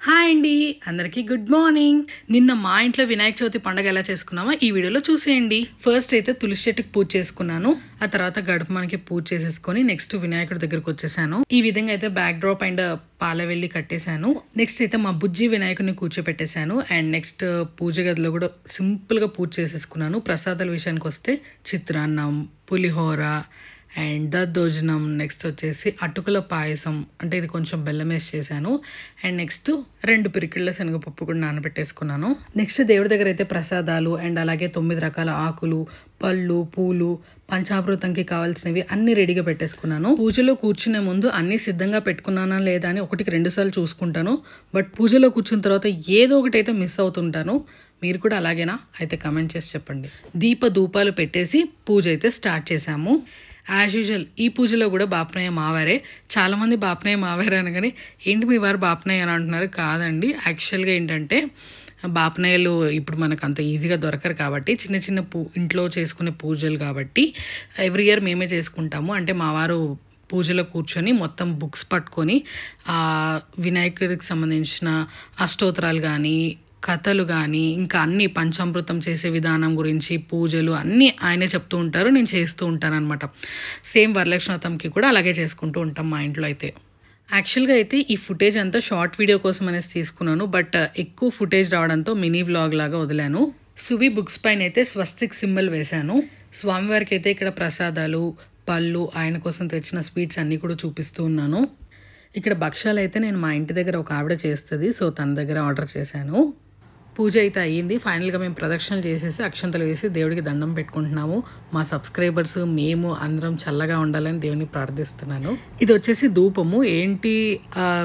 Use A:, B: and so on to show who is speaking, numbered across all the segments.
A: Hi అండి, అందరికీ good morning. నిన్న మా ఇంట్లో వినాయక చవితి పండుగ ఎలా చేసుకున్నామో ఈ వీడియోలో చూసేయండి. ఫస్ట్ అయితే తులసి చెట్టుకి పూజ చేసుకున్నాను. ఆ తర్వాత గడపమానికి పూజ చేసేసుకొని నెక్స్ట్ వినాయకుడి దగ్గరకు వచ్చేసాను. ఈ విధంగా అయితే బ్యాక్ డ్రాప్ అండ్ పాలవెల్లి కట్టేశాను. నెక్స్ట్ అయితే మా బుజ్జి వినాయకుడిని కూర్చోపెట్టేశాను. అండ్ నెక్స్ట్ పూజ గదిలో కూడా సింపుల్ గా పూజ చేసేసుకున్నాను. ప్రసాదాల విషయానికి వస్తే చిత్రాన్నం, పులిహోర అండ్ దద్దోజనం, నెక్స్ట్ వచ్చేసి అటుకుల పాయసం, అంటే ఇది కొంచెం బెల్లం వేసి చేశాను. అండ్ నెక్స్ట్ 2 పిరికిళ్ళ శనగపప్పు కూడా నానబెట్టేసుకున్నాను. నెక్స్ట్ దేవుడి దగ్గర అయితే ప్రసాదాలు అండ్ అలాగే 9 రకాల ఆకులు, పళ్ళు, పూలు, పంచామృతంకి కావాల్సినవి అన్ని రెడీగా పెట్టేసుకున్నాను. పూజలో కూర్చునే ముందు అన్ని సిద్ధంగా పెట్టుకున్నానా లేదా అని 1-2 సార్లు చూసుకుంటాను. బట్ పూజలో కూర్చున్న తర్వాత ఏదో ఒకటి అయితే మిస్ అవుతుంటాను. మీరు కూడా అలాగేనా? అయితే కమెంట్ చేసి చెప్పండి. ధూపాలు పెట్టేసి పూజ అయితే స్టార్ట్ చేశాము. యాజ్ యూజువల్ ఈ పూజలో కూడా బాపనయ్య మావారే. చాలామంది బాపనయ్య మావారే అనగానే ఏంటి మీ వారు బాపనయ్య అని అంటున్నారు. కాదండి, యాక్చువల్గా ఏంటంటే బాపనయ్యలు ఇప్పుడు మనకు అంత ఈజీగా దొరకరు కాబట్టి చిన్న చిన్న ఇంట్లో చేసుకునే పూజలు కాబట్టి ఎవ్రీ ఇయర్ మేమే చేసుకుంటాము. అంటే మా వారు పూజలో కూర్చొని మొత్తం బుక్స్ పట్టుకొని వినాయకుడికి సంబంధించిన అష్టోత్తరాలు కానీ, కథలు కానీ, ఇంకా అన్ని పంచామృతం చేసే విధానం గురించి, పూజలు అన్నీ ఆయనే చెప్తూ ఉంటారు. నేను చేస్తూ ఉంటాను అనమాట. సేమ్ వరలక్ష్మీవ్రతంకి కూడా అలాగే చేసుకుంటూ ఉంటాం మా ఇంట్లో అయితే. యాక్చువల్గా అయితే ఈ ఫుటేజ్ అంతా షార్ట్ వీడియో కోసం అనేసి తీసుకున్నాను. బట్ ఎక్కువ ఫుటేజ్ రావడంతో మినీ వ్లాగ్ లాగా వదిలాను. సువి బుక్స్ పైన అయితే స్వస్తిక్ సింబల్ వేశాను. స్వామివారికి అయితే ఇక్కడ ప్రసాదాలు, పళ్ళు, ఆయన కోసం తెచ్చిన స్వీట్స్ అన్నీ కూడా చూపిస్తూ ఉన్నాను. ఇక్కడ భక్షాలు అయితే నేను మా ఇంటి దగ్గర ఒక ఆవిడ చేస్తుంది, సో తన దగ్గర ఆర్డర్ చేశాను. పూజ అయితే అయ్యింది. ఫైనల్గా మేము ప్రదక్షిణలు చేసేసి అక్షంతలు వేసి దేవుడికి దండం పెట్టుకుంటున్నాము. మా సబ్స్క్రైబర్స్ మేము అందరం చల్లగా ఉండాలని దేవుని ప్రార్థిస్తున్నాను. ఇది వచ్చేసి ధూపము. ఏంటి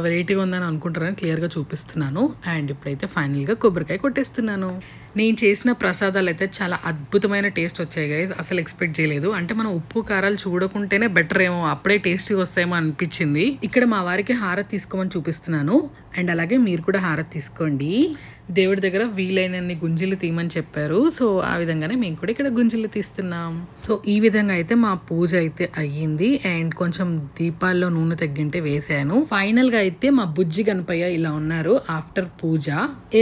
A: వెరైటీగా ఉందని అనుకుంటారని క్లియర్గా చూపిస్తున్నాను. అండ్ ఇప్పుడైతే ఫైనల్గా కొబ్బరికాయ కొట్టేస్తున్నాను. నేను చేసిన ప్రసాదాలు అయితే చాలా అద్భుతమైన టేస్ట్ వచ్చాయి గైస్. అసలు ఎక్స్పెక్ట్ చేయలేదు. అంటే మనం ఉప్పు కారాలు చూడకుంటేనే బెటర్ ఏమో, అప్పుడే టేస్టీగా వస్తాయేమో అనిపించింది. ఇక్కడ మా వారికి హారతి తీసుకోమని చూపిస్తున్నాను. అండ్ అలాగే మీరు కూడా హారతి తీసుకోండి. దేవుడి దగ్గర వీలైనన్ని గుంజీలు తీయమని చెప్పారు. సో ఆ విధంగానే మేము కూడా ఇక్కడ గుంజీలు తీస్తున్నాం. సో ఈ విధంగా అయితే మా పూజ అయితే అయ్యింది. అండ్ కొంచెం దీపాల్లో నూనె తగ్గింటే వేసాను. ఫైనల్ గా అయితే మా బుజ్జి గణపయ్య ఇలా ఉన్నారు ఆఫ్టర్ పూజ.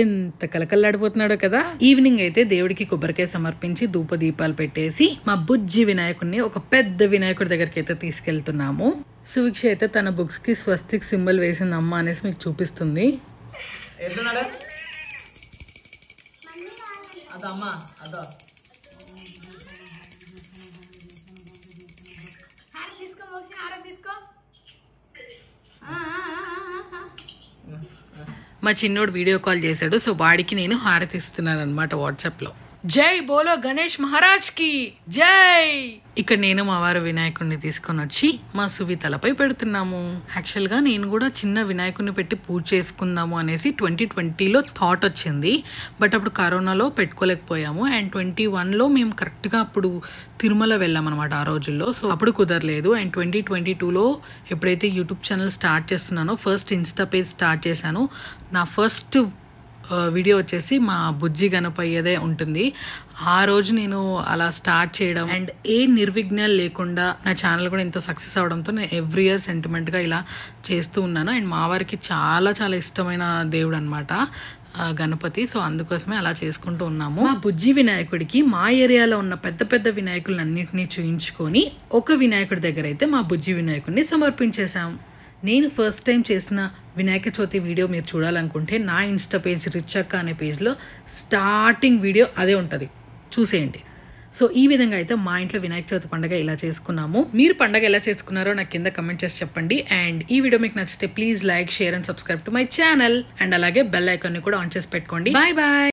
A: ఎంత కలకల్లాడిపోతున్నాడో కదా. ఈవినింగ్ అయితే దేవుడికి కొబ్బరికాయ సమర్పించి ధూప దీపాలు పెట్టేసి మా బుజ్జి వినాయకుడిని ఒక పెద్ద వినాయకుడి దగ్గరికి అయితే తీసుకెళ్తున్నాము. సువిక్ష అయితే తన బుక్స్ కి స్వస్తిక్ సింబల్ వేసింది అమ్మ అనేసి మీకు చూపిస్తుంది. మా చిన్నోడు వీడియో కాల్ చేశాడు. సో వాడికి నేను హారతి ఇస్తున్నాను అనమాట వాట్సాప్లో. జై బోలో గణేష్ మహారాజ్ కి జై. ఇక్కడ నేను మా వారు వినాయకుడిని తీసుకొని వచ్చి మా సువి తలపై పెడుతున్నాము. యాక్చువల్గా నేను కూడా చిన్న వినాయకుడిని పెట్టి పూజ చేసుకుందాము అనేసి 2020లో థాట్ వచ్చింది. బట్ అప్పుడు కరోనాలో పెట్టుకోలేకపోయాము. అండ్ 2021లో మేము కరెక్ట్గా అప్పుడు తిరుమల వెళ్ళామన్నమాట ఆ రోజుల్లో. సో అప్పుడు కుదరలేదు. అండ్ 2022లో ఎప్పుడైతే యూట్యూబ్ ఛానల్ స్టార్ట్ చేస్తున్నానో ఫస్ట్ ఇన్స్టా పేజ్ స్టార్ట్ చేశాను. నా ఫస్ట్ వీడియో వచ్చేసి మా బుజ్జి గణపయ్యదే ఉంటుంది. ఆ రోజు నేను అలా స్టార్ట్ చేయడం అండ్ ఏ నిర్విఘ్నాలు లేకుండా నా ఛానల్ కూడా ఇంత సక్సెస్ అవడంతో నేను ఎవ్రీ ఇయర్ సెంటిమెంట్గా ఇలా చేస్తూ ఉన్నాను. అండ్ మా వారికి చాలా చాలా ఇష్టమైన దేవుడు అనమాట గణపతి. సో అందుకోసమే అలా చేసుకుంటూ ఉన్నాము. మా బుజ్జి వినాయకుడికి మా ఏరియాలో ఉన్న పెద్ద పెద్ద వినాయకులన్నింటినీ చూయించుకొని ఒక వినాయకుడి దగ్గర అయితే మా బుజ్జి వినాయకుడిని సమర్పించేశాం. నేను ఫస్ట్ టైం చేసిన వినాయక చవితి వీడియో మీరు చూడాలనుకుంటే నా ఇన్స్టా పేజ్ రిచక్క అనే పేజ్లో స్టార్టింగ్ వీడియో అదే ఉంటుంది, చూసేయండి. సో ఈ విధంగా అయితే మా ఇంట్లో వినాయక చవితి పండుగ ఇలా చేసుకున్నాము. మీరు పండుగ ఎలా చేసుకున్నారో నాకు కింద కమెంట్ చేసి చెప్పండి. అండ్ ఈ వీడియో మీకు నచ్చితే please like, share and subscribe to my channel. And అలాగే బెల్ ఐకాన్ని కూడా ఆన్ చేసి పెట్టుకోండి. Bye bye.